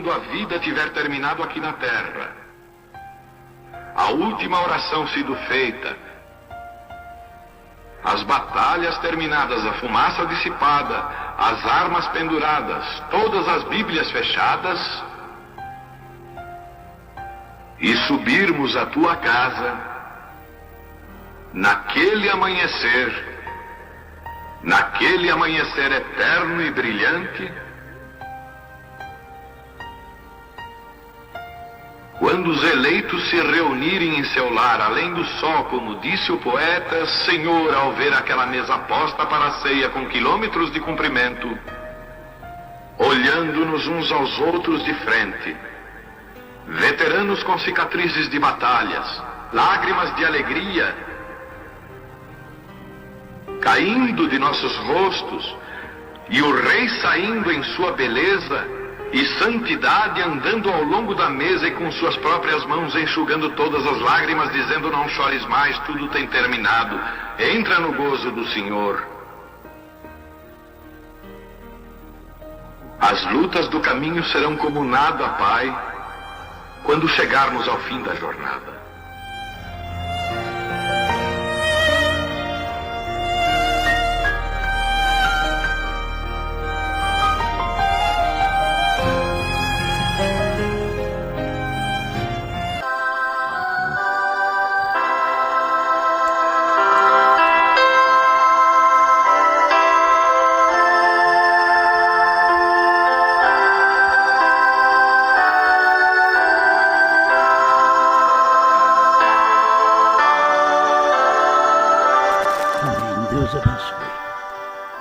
quando a vida tiver terminado aqui na terra, a última oração sido feita, as batalhas terminadas, a fumaça dissipada, as armas penduradas, todas as Bíblias fechadas, e subirmos à tua casa, naquele amanhecer eterno e brilhante, quando os eleitos se reunirem em seu lar, além do sol, como disse o poeta, Senhor, ao ver aquela mesa posta para a ceia com quilômetros de comprimento, olhando-nos uns aos outros de frente, veteranos com cicatrizes de batalhas, lágrimas de alegria caindo de nossos rostos, e o rei saindo em sua beleza e santidade, andando ao longo da mesa e com suas próprias mãos enxugando todas as lágrimas, dizendo: não chores mais, tudo tem terminado, entra no gozo do Senhor. As lutas do caminho serão como nada, Pai, quando chegarmos ao fim da jornada.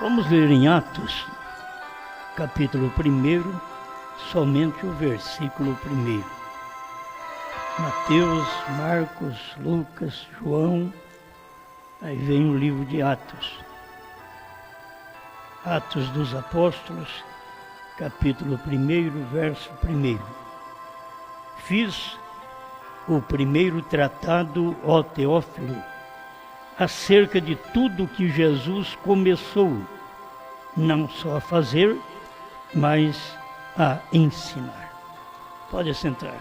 Vamos ler em Atos, capítulo 1, somente o versículo 1. Mateus, Marcos, Lucas, João, aí vem o livro de Atos. Atos dos Apóstolos, capítulo 1, verso 1. Fiz o primeiro tratado, ó Teófilo, acerca de tudo que Jesus começou, não só a fazer, mas a ensinar. Pode sentar.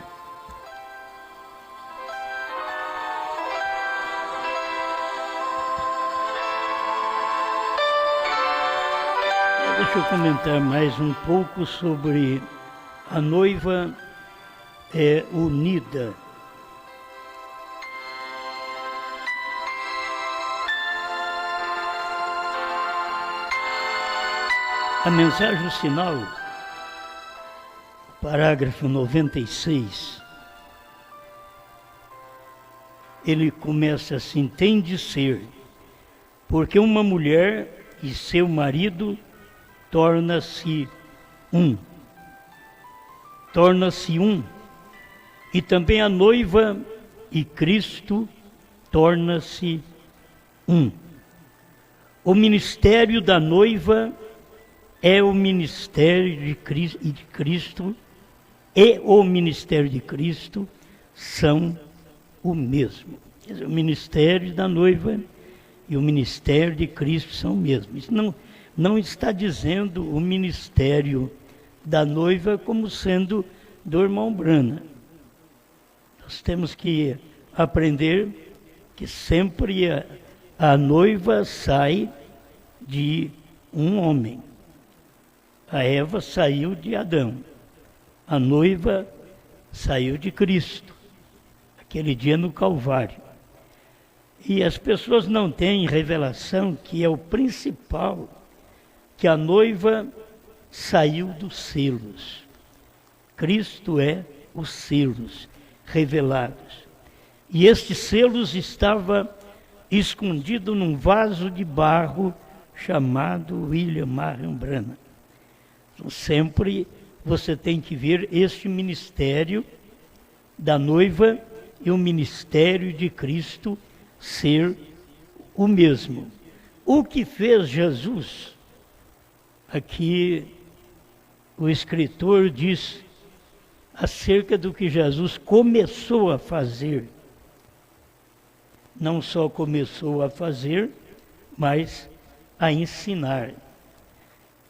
Deixa eu comentar mais um pouco sobre a noiva unida. A mensagem o sinal, parágrafo 96, ele começa assim: tem de ser, porque uma mulher e seu marido torna-se um, e também a noiva e Cristo torna-se um. O ministério da noiva é o ministério de Cristo, e o ministério de Cristo são o mesmo. Quer dizer, o ministério da noiva e o ministério de Cristo são o mesmo. Isso não está dizendo o ministério da noiva como sendo do irmão Brana. Nós temos que aprender que sempre a noiva sai de um homem. A Eva saiu de Adão, a noiva saiu de Cristo, aquele dia no Calvário. E as pessoas não têm revelação que é o principal, que a noiva saiu dos selos. Cristo é os selos revelados. E estes selos estava escondido num vaso de barro chamado William Marion Branham. Sempre você tem que ver este ministério da noiva e o ministério de Cristo ser o mesmo. O que fez Jesus? Aqui o escritor diz acerca do que Jesus começou a fazer. Não só começou a fazer, mas a ensinar.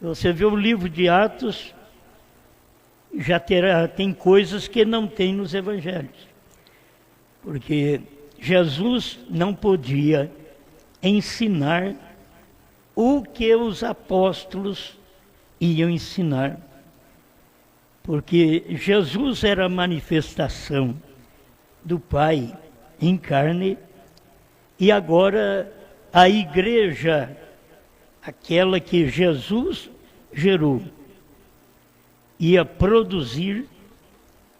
Você vê o livro de Atos, tem coisas que não tem nos evangelhos. Porque Jesus não podia ensinar o que os apóstolos iam ensinar. Porque Jesus era a manifestação do Pai em carne, e agora a igreja, aquela que Jesus gerou, ia produzir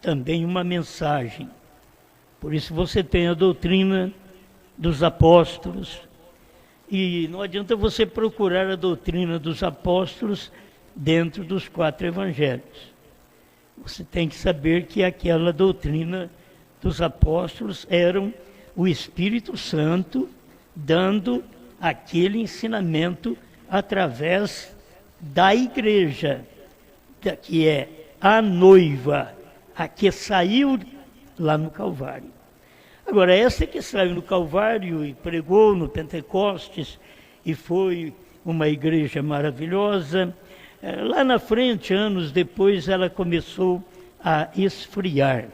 também uma mensagem. Por isso você tem a doutrina dos apóstolos, e não adianta você procurar a doutrina dos apóstolos dentro dos 4 evangelhos. Você tem que saber que aquela doutrina dos apóstolos eram o Espírito Santo dando aquele ensinamento através da igreja, que é a noiva, a que saiu lá no Calvário. Agora, essa que saiu no Calvário e pregou no Pentecostes, e foi uma igreja maravilhosa, lá na frente, anos depois, ela começou a esfriar.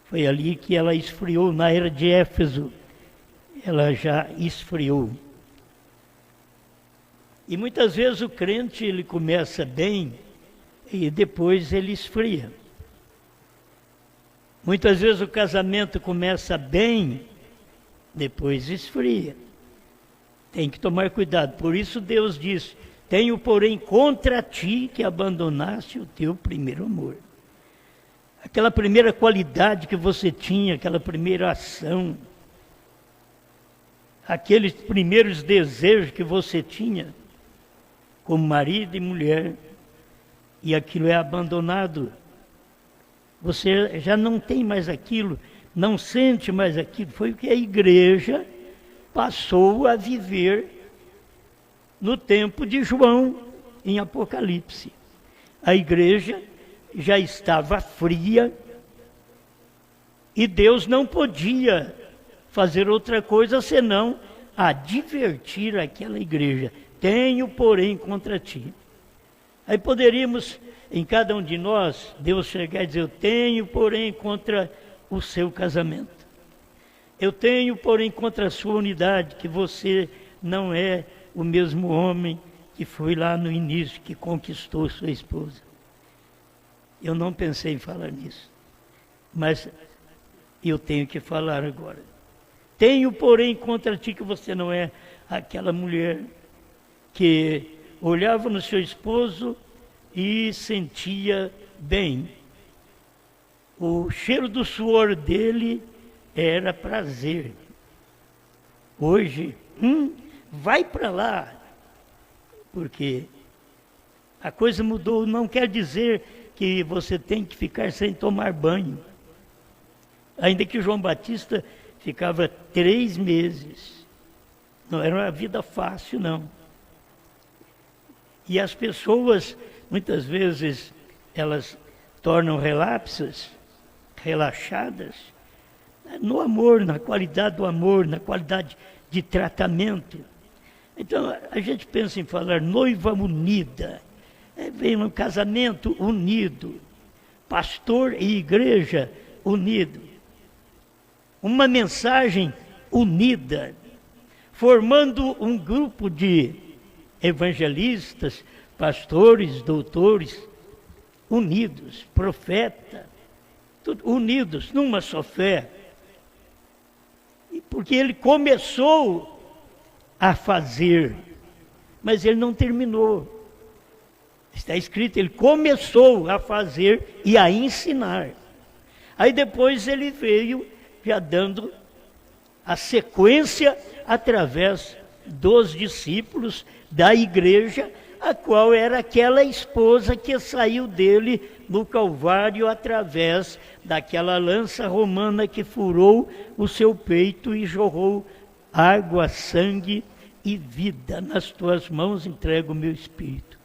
Foi ali que ela esfriou, na era de Éfeso, ela já esfriou. E muitas vezes o crente, ele começa bem e depois ele esfria. Muitas vezes o casamento começa bem, depois esfria. Tem que tomar cuidado. Por isso Deus diz: tenho, porém, contra ti que abandonaste o teu primeiro amor. Aquela primeira qualidade que você tinha, aquela primeira ação, aqueles primeiros desejos que você tinha como marido e mulher, e aquilo é abandonado. Você já não tem mais aquilo, não sente mais aquilo. Foi o que a igreja passou a viver no tempo de João, em Apocalipse. A igreja já estava fria e Deus não podia fazer outra coisa senão advertir aquela igreja: tenho, porém, contra ti. Aí poderíamos, em cada um de nós, Deus chegar e dizer: eu tenho, porém, contra o seu casamento. Eu tenho, porém, contra a sua unidade, que você não é o mesmo homem que foi lá no início, que conquistou sua esposa. Eu não pensei em falar nisso, mas eu tenho que falar agora. Tenho, porém, contra ti que você não é aquela mulher que olhava no seu esposo e sentia bem. O cheiro do suor dele era prazer. Hoje, vai para lá, porque a coisa mudou. Não quer dizer que você tem que ficar sem tomar banho. Ainda que João Batista ficava 3 meses. Não era uma vida fácil, não. E as pessoas, muitas vezes, elas tornam relapsas, relaxadas, no amor, na qualidade do amor, na qualidade de tratamento. Então, a gente pensa em falar noiva unida. Vem um casamento unido, pastor e igreja unido, uma mensagem unida, formando um grupo de evangelistas, pastores, doutores, unidos, profeta, unidos numa só fé. Porque ele começou a fazer, mas ele não terminou. Está escrito, ele começou a fazer e a ensinar. Aí depois ele veio já dando a sequência através dos discípulos da igreja, a qual era aquela esposa que saiu dele no Calvário através daquela lança romana que furou o seu peito e jorrou água, sangue e vida. Nas tuas mãos entrego o meu espírito.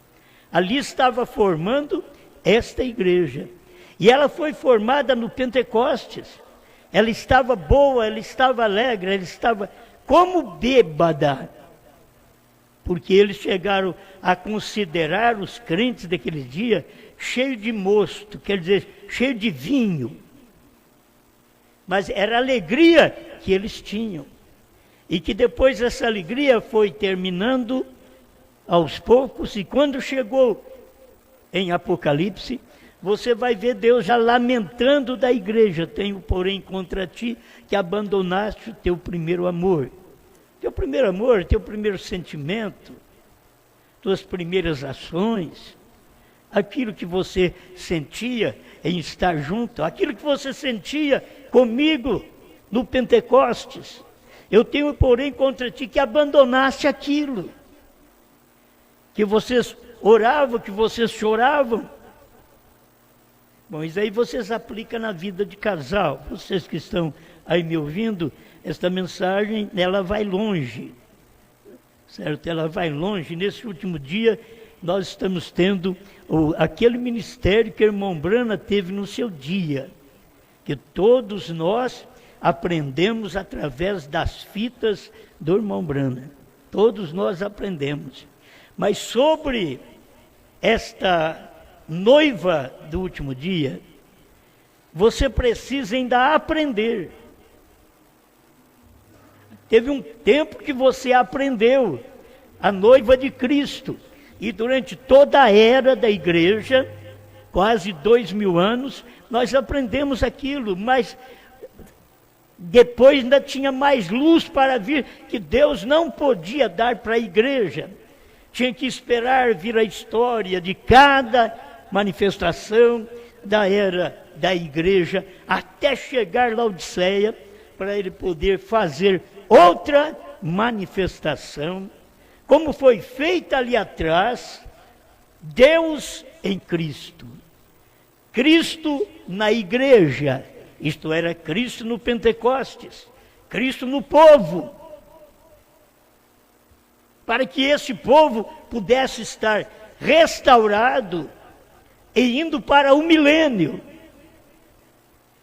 Ali estava formando esta igreja. E ela foi formada no Pentecostes. Ela estava boa, ela estava alegre, ela estava como bêbada. porque eles chegaram a considerar os crentes daquele dia cheio de mosto, quer dizer, cheio de vinho. Mas era a alegria que eles tinham. E que depois essa alegria foi terminando aos poucos, e quando chegou em Apocalipse, você vai ver Deus já lamentando da igreja: tenho, porém, contra ti que abandonaste o teu primeiro amor. Teu primeiro amor, teu primeiro sentimento, tuas primeiras ações, aquilo que você sentia em estar junto, aquilo que você sentia comigo no Pentecostes. Eu tenho, porém, contra ti que abandonaste aquilo, que vocês oravam, que vocês choravam. Bom, isso aí vocês aplicam na vida de casal. Vocês que estão aí me ouvindo, esta mensagem, ela vai longe, certo? Ela vai longe. Nesse último dia, nós estamos tendo aquele ministério que o irmão Brana teve no seu dia, que todos nós aprendemos através das fitas do irmão Brana. Todos nós aprendemos. Mas sobre esta noiva do último dia, você precisa ainda aprender. Teve um tempo que você aprendeu a noiva de Cristo, e durante toda a era da igreja, quase 2000 anos, nós aprendemos aquilo, mas depois ainda tinha mais luz para vir, que Deus não podia dar para a igreja. Tinha que esperar vir a história de cada manifestação da era da igreja, até chegar Laodiceia, para ele poder fazer outra manifestação, como foi feita ali atrás, Deus em Cristo. Cristo na igreja, isto era, Cristo no Pentecostes, Cristo no povo, para que esse povo pudesse estar restaurado e indo para o milênio.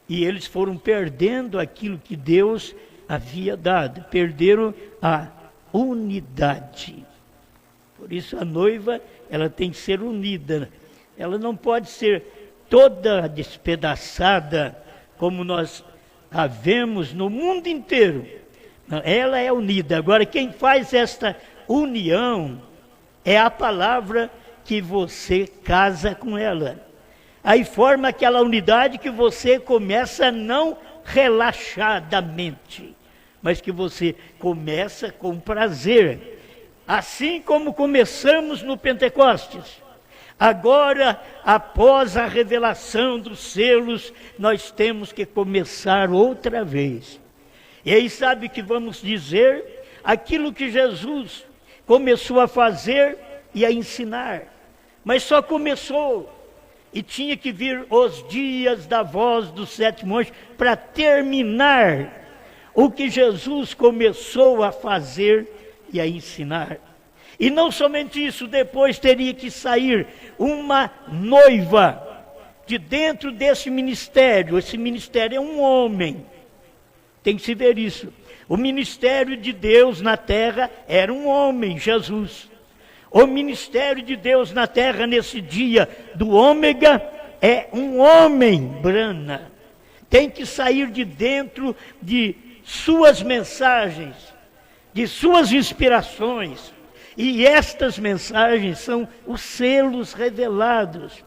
E eles foram perdendo aquilo que Deus havia dado, perderam a unidade. Por isso a noiva, ela tem que ser unida, ela não pode ser toda despedaçada, como nós a vemos no mundo inteiro. Não, ela é unida. Agora, quem faz esta união é a palavra que você casa com ela. Aí forma aquela unidade que você começa a não relaxadamente, mas que você começa com prazer. Assim como começamos no Pentecostes. Agora, após a revelação dos selos, nós temos que começar outra vez. E aí sabe que vamos dizer aquilo que Jesus começou a fazer e a ensinar. Mas só começou, e tinha que vir os dias da voz do sétimo anjo para terminar o que Jesus começou a fazer e a ensinar. E não somente isso, depois teria que sair uma noiva de dentro desse ministério. Esse ministério é um homem, tem que se ver isso. O ministério de Deus na terra era um homem, Jesus. O ministério de Deus na terra nesse dia do ômega é um homem, Brana. Tem que sair de dentro de suas mensagens, de suas inspirações. E estas mensagens são os selos revelados.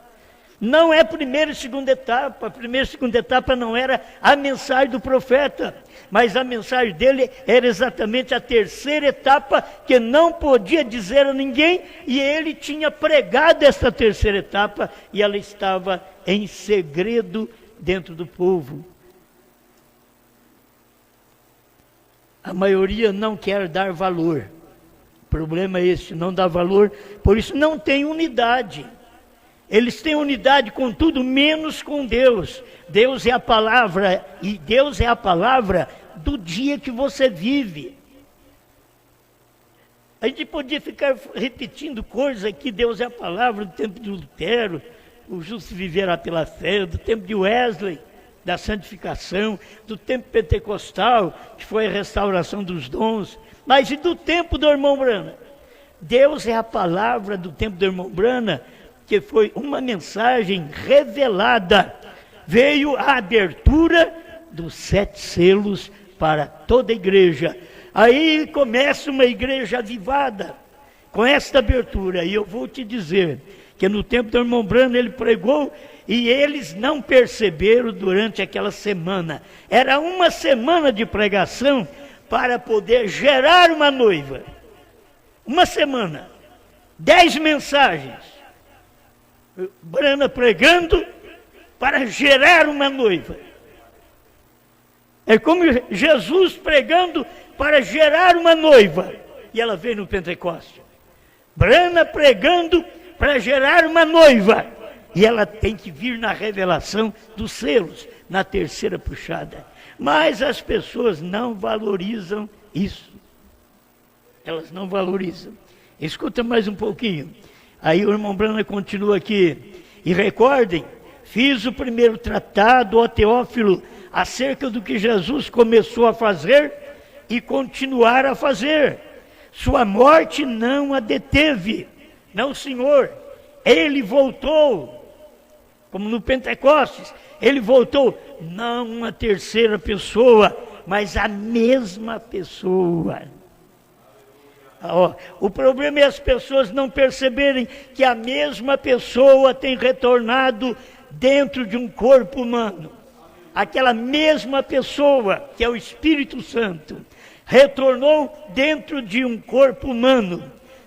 Não é primeira e segunda etapa. A primeira e segunda etapa não era a mensagem do profeta, mas a mensagem dele era exatamente a terceira etapa, que não podia dizer a ninguém, e ele tinha pregado essa terceira etapa, e ela estava em segredo dentro do povo. A maioria não quer dar valor. O problema é esse, não dá valor, por isso não tem unidade. Eles têm unidade com tudo, menos com Deus. Deus é a palavra, e Deus é a palavra do dia que você vive. A gente podia ficar repetindo coisas aqui, Deus é a palavra do tempo de Lutero, o justo viverá pela fé, do tempo de Wesley, da santificação, do tempo pentecostal, que foi a restauração dos dons, mas e do tempo do irmão Brana? Deus é a palavra do tempo do irmão Brana, que foi uma mensagem revelada. Veio a abertura dos 7 selos para toda a igreja. Aí começa uma igreja avivada com esta abertura. E eu vou te dizer que no tempo do irmão Brana ele pregou e eles não perceberam durante aquela semana. Era uma semana de pregação para poder gerar uma noiva. Uma semana, 10 mensagens. Brana pregando para gerar uma noiva. É como Jesus pregando para gerar uma noiva. E ela veio no Pentecostes. Brana pregando para gerar uma noiva. E ela tem que vir na revelação dos selos, na terceira puxada. Mas as pessoas não valorizam isso. Elas não valorizam. Escuta mais um pouquinho. Aí o irmão Brana continua aqui. E recordem, fiz o primeiro tratado, ó Teófilo, acerca do que Jesus começou a fazer e continuar a fazer. Sua morte não a deteve. Não, Senhor. Ele voltou. Como no Pentecostes, ele voltou. Não uma terceira pessoa, mas a mesma pessoa. O problema é as pessoas não perceberem que a mesma pessoa tem retornado dentro de um corpo humano. Aquela mesma pessoa, que é o Espírito Santo, retornou dentro de um corpo humano.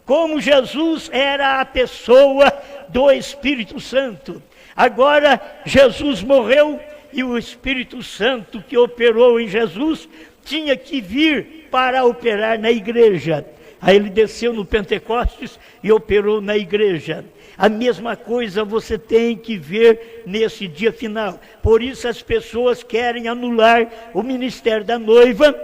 Como Jesus era a pessoa do Espírito Santo. Agora Jesus morreu e o Espírito Santo que operou em Jesus tinha que vir para operar na igreja. Aí ele desceu no Pentecostes e operou na igreja. A mesma coisa você tem que ver nesse dia final. Por isso as pessoas querem anular o ministério da noiva,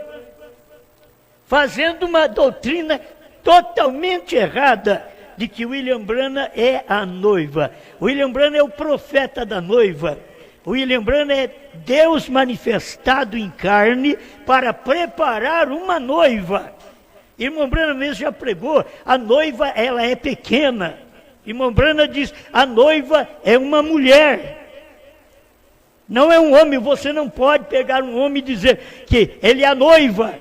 fazendo uma doutrina totalmente errada de que William Branham é a noiva. William Branham é o profeta da noiva. William Branham é Deus manifestado em carne para preparar uma noiva. Irmão Branham mesmo já pregou, a noiva ela é pequena. Irmão Branham diz, a noiva é uma mulher. Não é um homem, você não pode pegar um homem e dizer que ele é a noiva.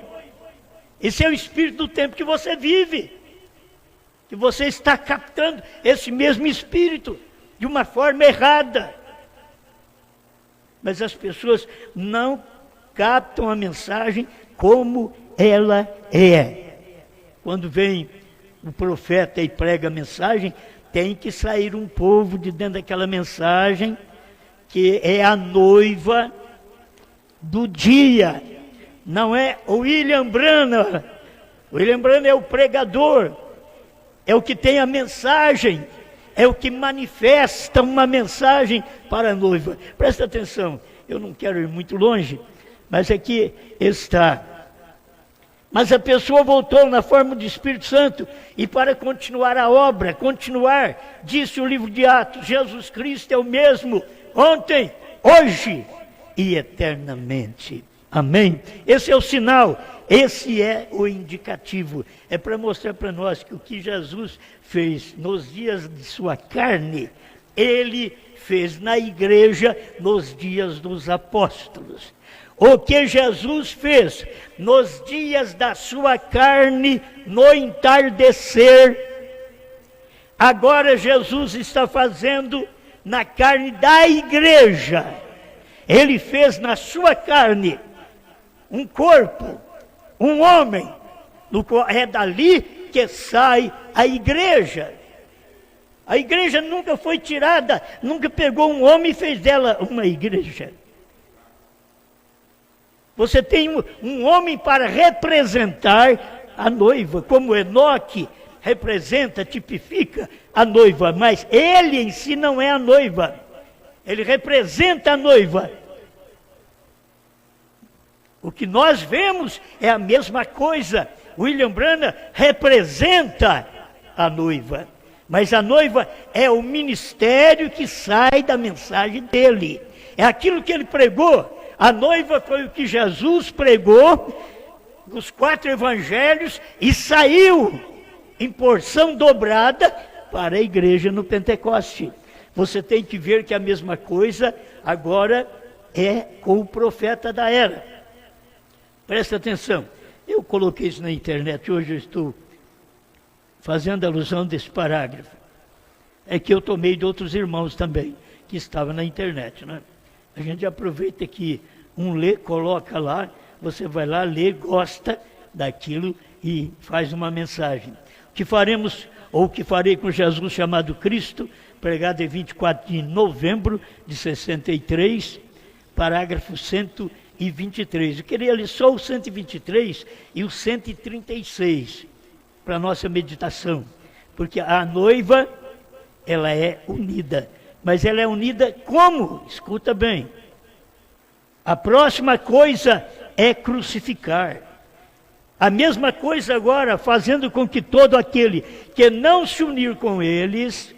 Esse é o espírito do tempo que você vive. Que você está captando esse mesmo espírito de uma forma errada. Mas as pessoas não captam a mensagem como ela é. Quando vem o profeta e prega a mensagem, tem que sair um povo de dentro daquela mensagem, que é a noiva do dia. Não é o William Branham. O William Branham é o pregador, é o que tem a mensagem, é o que manifesta uma mensagem para a noiva. Presta atenção, eu não quero ir muito longe, mas aqui está. Mas a pessoa voltou na forma do Espírito Santo, e para continuar a obra, disse o livro de Atos, Jesus Cristo é o mesmo, ontem, hoje e eternamente. Amém? Esse é o sinal, esse é o indicativo. É para mostrar para nós que o que Jesus fez nos dias de sua carne, ele fez na igreja nos dias dos apóstolos. O que Jesus fez nos dias da sua carne, no entardecer, agora Jesus está fazendo na carne da igreja. Ele fez na sua carne um corpo, um homem, é dali que sai a igreja. A igreja nunca foi tirada, nunca pegou um homem e fez dela uma igreja. Você tem um homem para representar a noiva, como Enoque representa, tipifica a noiva, mas ele em si não é a noiva, ele representa a noiva. O que nós vemos é a mesma coisa. William Branham representa a noiva, mas a noiva é o ministério que sai da mensagem dele, é aquilo que ele pregou. A noiva foi o que Jesus pregou nos 4 evangelhos e saiu em porção dobrada para a igreja no Pentecoste. Você tem que ver que a mesma coisa agora é com o profeta da era. Presta atenção, eu coloquei isso na internet, hoje eu estou fazendo alusão desse parágrafo. É que eu tomei de outros irmãos também, que estavam na internet, né? A gente aproveita que um lê, coloca lá, você vai lá, lê, gosta daquilo e faz uma mensagem. O que faremos, ou o que farei com Jesus chamado Cristo, pregado em 24 de novembro de 63, parágrafo 123. Eu queria ler só o 123 e o 136 para a nossa meditação, porque a noiva, ela é unida, mas ela é unida como? Escuta bem. A próxima coisa é crucificar. A mesma coisa agora, fazendo com que todo aquele que não se unir com eles,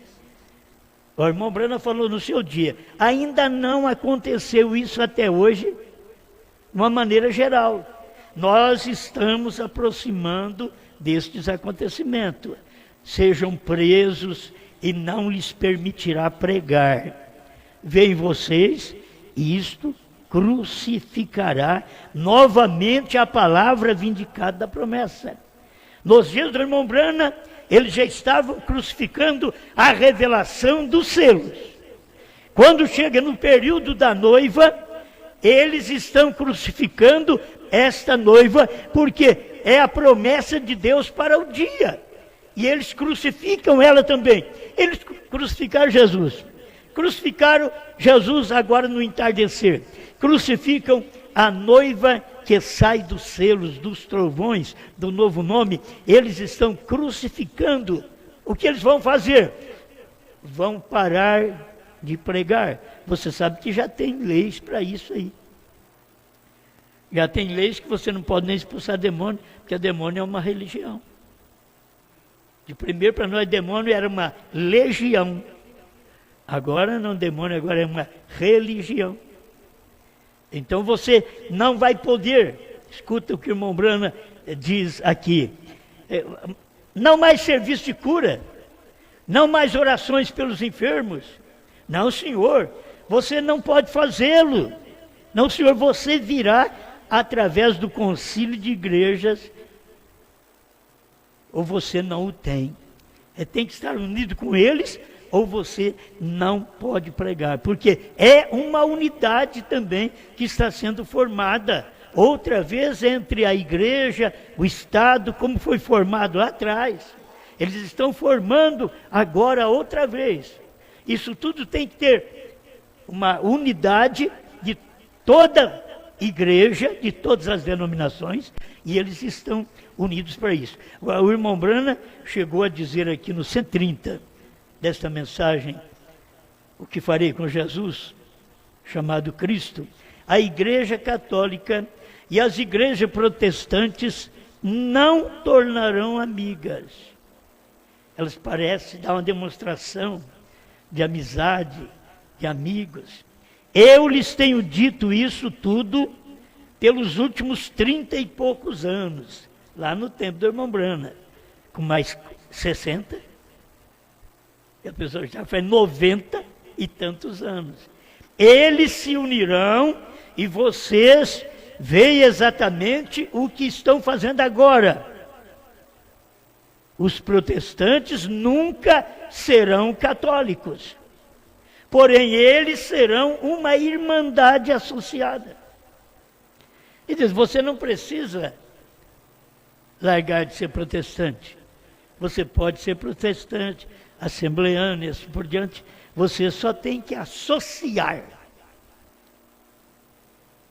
o irmão Brana falou no seu dia, ainda não aconteceu isso até hoje, de uma maneira geral. Nós estamos aproximando destes acontecimentos. Sejam presos e não lhes permitirá pregar. Veem vocês, isto crucificará novamente a palavra vindicada da promessa. Nos dias do irmão Brana, eles já estavam crucificando a revelação dos selos. Quando chega no período da noiva, eles estão crucificando esta noiva, porque é a promessa de Deus para o dia. E eles crucificam ela também. Eles crucificaram Jesus. Crucificaram Jesus agora no entardecer. Crucificam a noiva que sai dos selos, dos trovões, do novo nome. Eles estão crucificando. O que eles vão fazer? Vão parar de pregar. Você sabe que já tem leis para isso aí. Já tem leis que você não pode nem expulsar demônio, porque demônio é uma religião. De primeiro para nós, demônio era uma legião. Agora não, demônio agora é uma religião. Então você não vai poder, escuta o que o irmão Brana diz aqui, não mais serviço de cura, não mais orações pelos enfermos. Não, senhor, você não pode fazê-lo. Não, senhor, você virá através do concílio de igrejas, ou você não o tem. Tem que estar unido com eles, ou você não pode pregar, porque é uma unidade também que está sendo formada, outra vez entre a igreja, o Estado, como foi formado lá atrás. Eles estão formando agora outra vez. Isso tudo tem que ter uma unidade de toda igreja, de todas as denominações, e eles estão unidos para isso. O irmão Brana chegou a dizer aqui no 130 desta mensagem, o que farei com Jesus, chamado Cristo, a igreja católica e as igrejas protestantes não tornarão amigas. Elas parecem dar uma demonstração de amizade, de amigos. Eu lhes tenho dito isso tudo pelos últimos 30 e poucos anos, lá no tempo do irmão Brana, com mais 60, e a pessoa já faz 90 e tantos anos. Eles se unirão e vocês veem exatamente o que estão fazendo agora. Os protestantes nunca serão católicos, porém eles serão uma irmandade associada. E diz, você não precisa largar de ser protestante. Você pode ser protestante, assembleano e assim por diante. Você só tem que associar.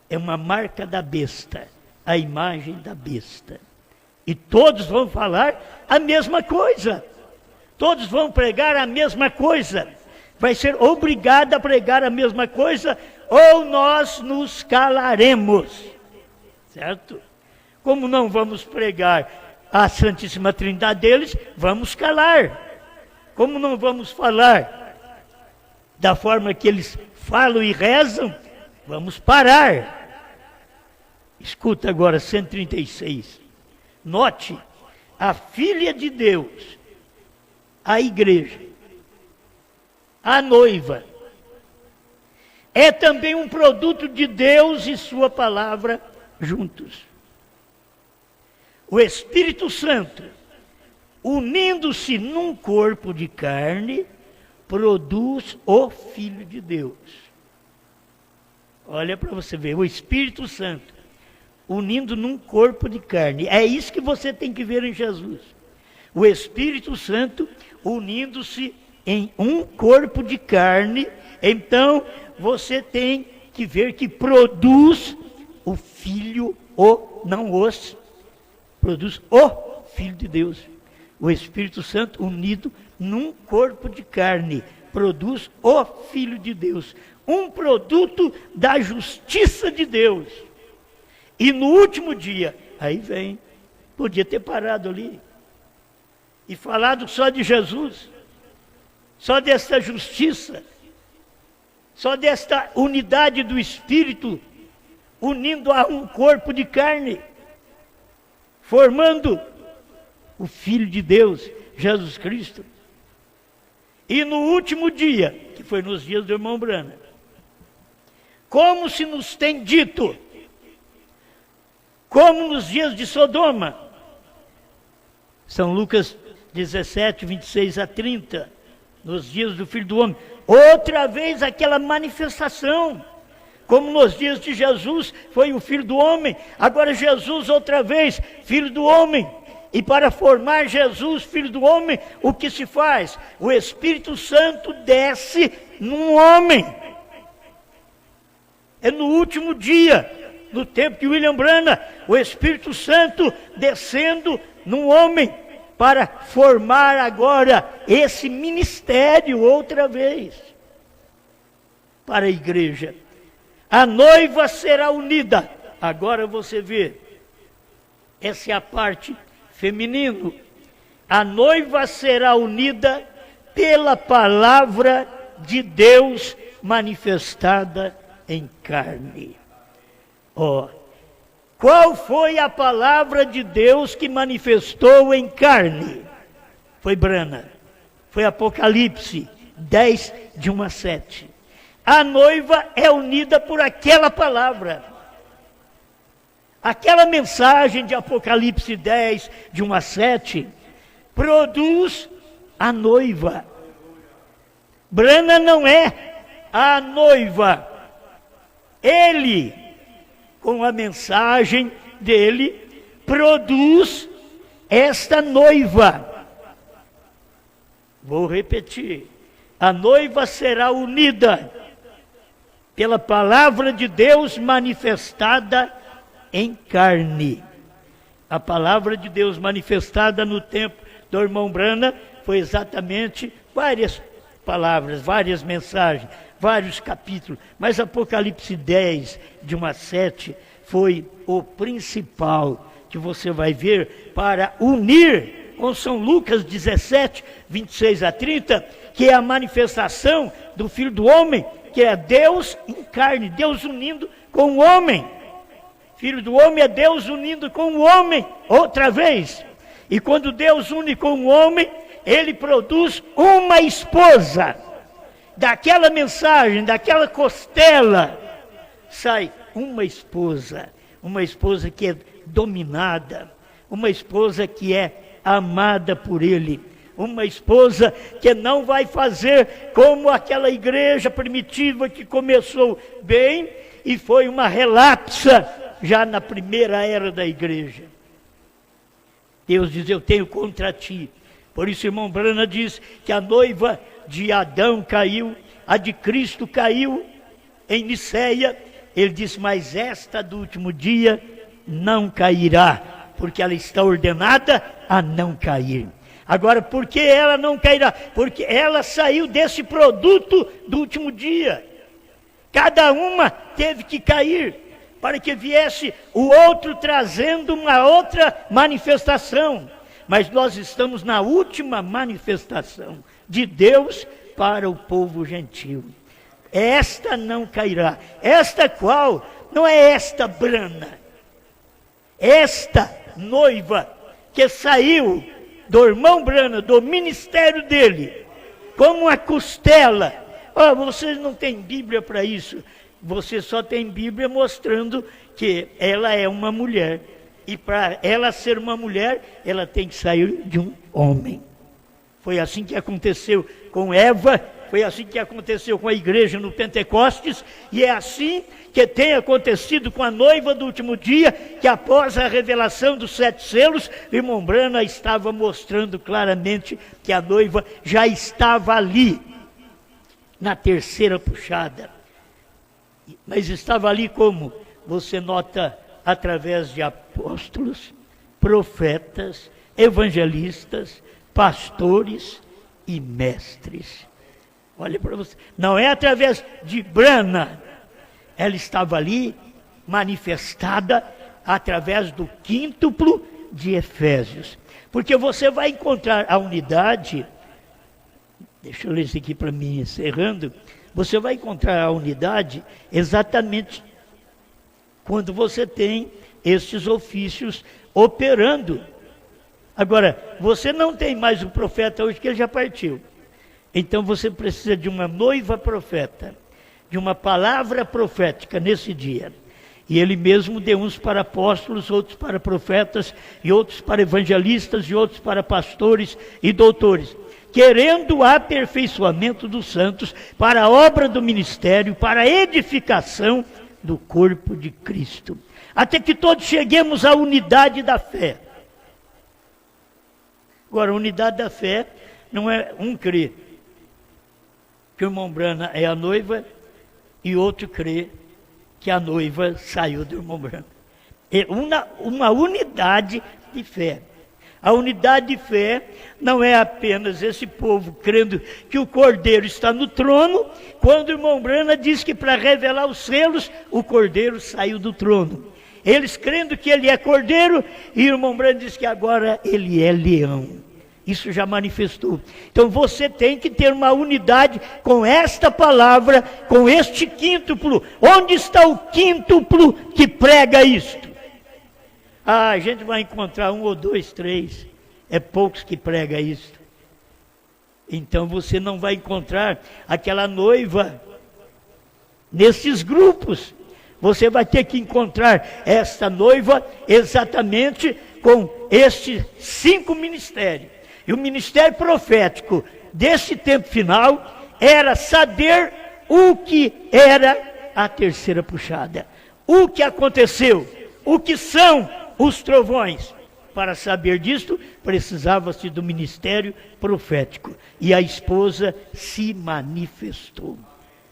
É uma marca da besta, a imagem da besta. E todos vão falar a mesma coisa. Todos vão pregar a mesma coisa. Vai ser obrigado a pregar a mesma coisa, ou nós nos calaremos. Certo? Como não vamos pregar a Santíssima Trindade deles, vamos calar. Como não vamos falar da forma que eles falam e rezam, vamos parar. Escuta agora 136. Note, a filha de Deus, a igreja, a noiva, é também um produto de Deus e sua palavra juntos. O Espírito Santo, unindo-se num corpo de carne, produz o Filho de Deus. Olha para você ver, o Espírito Santo, unindo num corpo de carne. É isso que você tem que ver em Jesus. O Espírito Santo unindo-se em um corpo de carne. Então, você tem que ver que produz o Filho, produz o Filho de Deus. O Espírito Santo unido num corpo de carne, produz o Filho de Deus. Um produto da justiça de Deus. E no último dia, aí vem, podia ter parado ali e falado só de Jesus, só desta justiça, só desta unidade do Espírito, unindo a um corpo de carne, formando o Filho de Deus, Jesus Cristo. E no último dia, que foi nos dias do irmão Brana, como se nos tem dito, como nos dias de Sodoma, São Lucas 17, 26 a 30, nos dias do Filho do Homem, outra vez aquela manifestação, como nos dias de Jesus foi o Filho do Homem, agora Jesus outra vez, Filho do Homem. E para formar Jesus, Filho do Homem, o que se faz? O Espírito Santo desce num homem. É no último dia, no tempo de William Branham, o Espírito Santo descendo num homem, para formar agora esse ministério outra vez, para a igreja. A noiva será unida. Agora você vê, essa é a parte feminino. A noiva será unida pela palavra de Deus manifestada em carne. Qual foi a palavra de Deus que manifestou em carne? Foi Branham. Foi Apocalipse 10, de 1 a 7. A noiva é unida por aquela palavra. Aquela mensagem de Apocalipse 10, de 1 a 7, produz a noiva. Branham não é a noiva. Ele, com a mensagem dele, produz esta noiva. Vou repetir. A noiva será unida pela palavra de Deus manifestada em carne. A palavra de Deus manifestada no tempo do irmão Branham foi exatamente várias palavras, várias mensagens, vários capítulos, mas Apocalipse 10, de 1 a 7, foi o principal que você vai ver para unir com São Lucas 17, 26 a 30, que é a manifestação do Filho do Homem, que é Deus em carne, Deus unindo com o homem. Filho do Homem é Deus unindo com o homem, outra vez. E quando Deus une com o homem, ele produz uma esposa. Daquela mensagem, daquela costela, sai uma esposa que é dominada, uma esposa que é amada por ele, uma esposa que não vai fazer como aquela igreja primitiva que começou bem e foi uma relapsa já na primeira era da igreja. Deus diz: eu tenho contra ti. Por isso, irmão Branham diz que a noiva de Adão caiu, a de Cristo caiu em Niceia. Ele diz: mas esta do último dia não cairá, porque ela está ordenada a não cair. Agora, por que ela não cairá? Porque ela saiu desse produto do último dia. Cada uma teve que cair, para que viesse o outro trazendo uma outra manifestação. Mas nós estamos na última manifestação de Deus para o povo gentil. Esta não cairá. Esta qual? Não é esta Branham. Esta noiva que saiu do irmão Brana, do ministério dele, como uma costela. Vocês não têm Bíblia para isso. Você só tem Bíblia mostrando que ela é uma mulher. E para ela ser uma mulher, ela tem que sair de um homem. Foi assim que aconteceu com Eva, foi assim que aconteceu com a igreja no Pentecostes, e é assim que tem acontecido com a noiva do último dia, que após a revelação dos 7 selos, o irmão Brana estava mostrando claramente que a noiva já estava ali, na terceira puxada. Mas estava ali como? Você nota através de apóstolos, profetas, evangelistas, pastores e mestres. Olha para você, não é através de Brana, ela estava ali manifestada através do quíntuplo de Efésios. Porque você vai encontrar a unidade, deixa eu ler isso aqui para mim encerrando, você vai encontrar a unidade exatamente quando você tem estes ofícios operando. Agora, você não tem mais um profeta hoje, que ele já partiu. Então você precisa de uma noiva profeta, de uma palavra profética nesse dia. E ele mesmo deu uns para apóstolos, outros para profetas, e outros para evangelistas, e outros para pastores e doutores, querendo o aperfeiçoamento dos santos para a obra do ministério, para a edificação do corpo de Cristo, até que todos cheguemos à unidade da fé. Agora, a unidade da fé não é um crer que o irmão Brana é a noiva e outro crer que a noiva saiu do irmão Brana. É uma unidade de fé. A unidade de fé não é apenas esse povo crendo que o Cordeiro está no trono, quando o irmão Brana diz que para revelar os selos, o Cordeiro saiu do trono. Eles crendo que ele é Cordeiro, e o irmão Brana diz que agora ele é leão. Isso já manifestou. Então você tem que ter uma unidade com esta palavra, com este quíntuplo. Onde está o quíntuplo que prega isto? A gente vai encontrar 1 ou 2, 3. É poucos que prega isto. Então você não vai encontrar aquela noiva nesses grupos. Você vai ter que encontrar esta noiva exatamente com estes 5 ministérios. E o ministério profético desse tempo final era saber o que era a terceira puxada. O que aconteceu, o que são os trovões. Para saber disto, precisava-se do ministério profético. E a esposa se manifestou.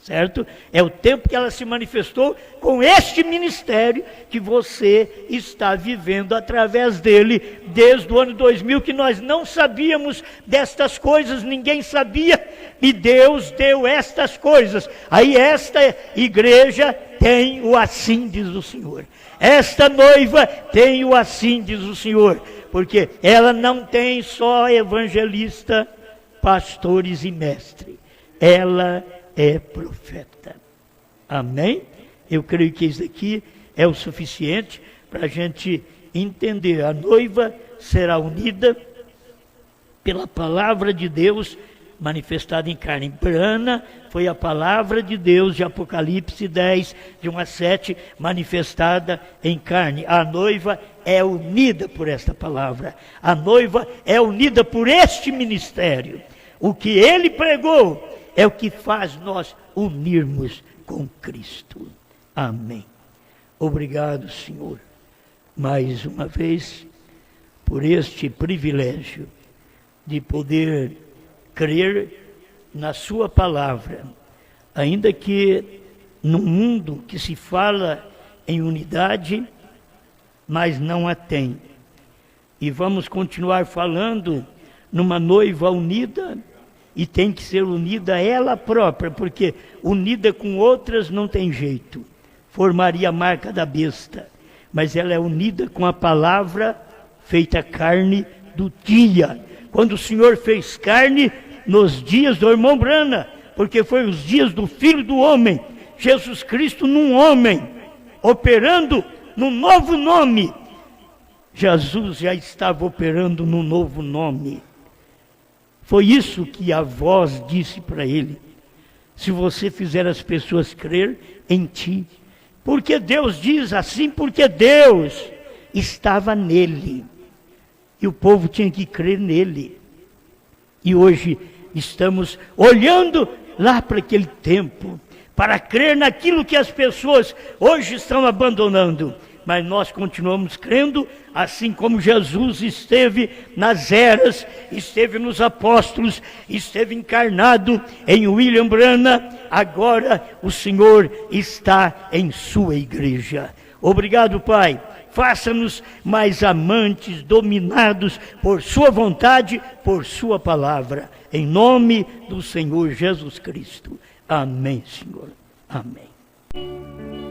Certo? É o tempo que ela se manifestou com este ministério que você está vivendo através dele desde o ano 2000, que nós não sabíamos destas coisas, ninguém sabia, e Deus deu estas coisas. Aí esta igreja tem o assim diz o Senhor. Esta noiva tem o assim diz o Senhor, porque ela não tem só evangelista, pastores e mestre. Ela é profeta. Amém? Eu creio que isso aqui é o suficiente para a gente entender. A noiva será unida pela palavra de Deus manifestada em carne. Brana foi a palavra de Deus de Apocalipse 10, de 1 a 7, manifestada em carne. A noiva é unida por esta palavra. A noiva é unida por este ministério. O que ele pregou é o que faz nós unirmos com Cristo. Amém. Obrigado, Senhor, mais uma vez, por este privilégio de poder crer na sua palavra, ainda que no mundo que se fala em unidade, mas não a tem. E vamos continuar falando numa noiva unida, e tem que ser unida ela própria, porque unida com outras não tem jeito. Formaria a marca da besta. Mas ela é unida com a palavra feita carne do dia. Quando o Senhor fez carne nos dias do irmão Brana, porque foi os dias do Filho do Homem, Jesus Cristo num homem, operando num novo nome, Jesus já estava operando no novo nome. Foi isso que a voz disse para ele: se você fizer as pessoas crer em ti. Porque Deus diz assim, porque Deus estava nele. E o povo tinha que crer nele. E hoje estamos olhando lá para aquele tempo, para crer naquilo que as pessoas hoje estão abandonando. Mas nós continuamos crendo, assim como Jesus esteve nas eras, esteve nos apóstolos, esteve encarnado em William Branham, agora o Senhor está em sua igreja. Obrigado, Pai. Faça-nos mais amantes, dominados por sua vontade, por sua palavra. Em nome do Senhor Jesus Cristo. Amém, Senhor. Amém.